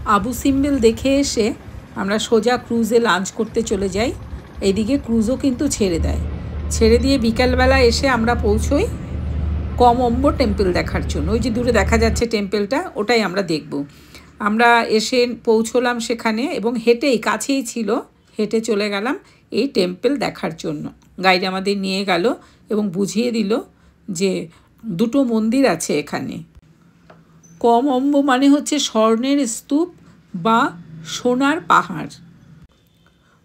Abu Simbel দেখে এসে আমরা সোজা ক্রুজে লাঞ্চ করতে চলে যাই। এইদিকে ক্রুজও কিন্তু ছেড়ে দেয়। ছেড়ে দিয়ে বিকালবেলা এসে আমরা পৌঁছই কমম্বো টেম্পল দেখার জন্য। ওই যে দূরে দেখা যাচ্ছে টেম্পলটা, ওটাই আমরা দেখব। আমরা এসে পৌঁছলাম সেখানে এবং হেঁটেই, কাছেই ছিল, হেঁটে চলে গেলাম এই টেম্পল দেখার জন্য। গাইড আমাদের নিয়ে গেল এবং বুঝিয়ে দিল যে দুটো মন্দির আছে এখানে। কমম্বো মানে হচ্ছে স্বর্ণের স্তূপ বা সোনার পাহাড়।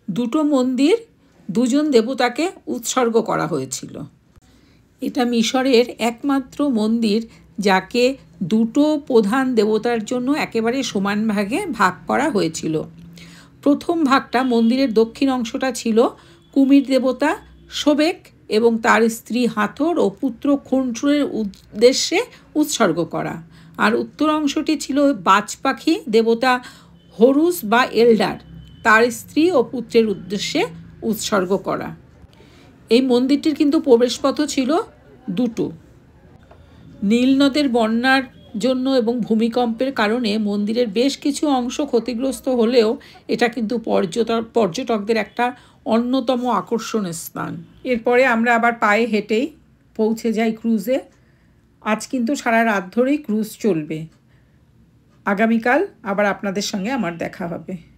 দুটো মন্দির দুজন দেবতাকে উৎসর্গ করা হয়েছিল। এটা মিশরের একমাত্র মন্দির যাকে দুটো প্রধান দেবতার জন্য একেবারে সমান ভাগে ভাগ করা হয়েছিল। প্রথম ভাগটা, মন্দিরের দক্ষিণ অংশটা ছিল কুমির দেবতা সোবেক এবং তার স্ত্রী হাথর ও পুত্র খুনসুরের উদ্দেশ্যে উৎসর্গ করা। আর উত্তর অংশটি ছিল বাজ পাখি দেবতা হরুস বা এল্ডার, তার স্ত্রী ও পুত্রের উদ্দেশ্যে উৎসর্গ করা। এই মন্দিরটির কিন্তু প্রবেশপথও ছিল দুটো। নীল নদের বন্যার জন্য এবং ভূমিকম্পের কারণে মন্দিরের বেশ কিছু অংশ ক্ষতিগ্রস্ত হলেও এটা কিন্তু পর্যটকদের একটা অন্যতম আকর্ষণের স্থান। এরপরে আমরা আবার পায়ে হেঁটেই পৌঁছে যাই ক্রুজে। আজ কিন্তু সারা রাত ধরেই ক্রুজ চলবে। আগামীকাল আবার আপনাদের সঙ্গে আমার দেখা হবে।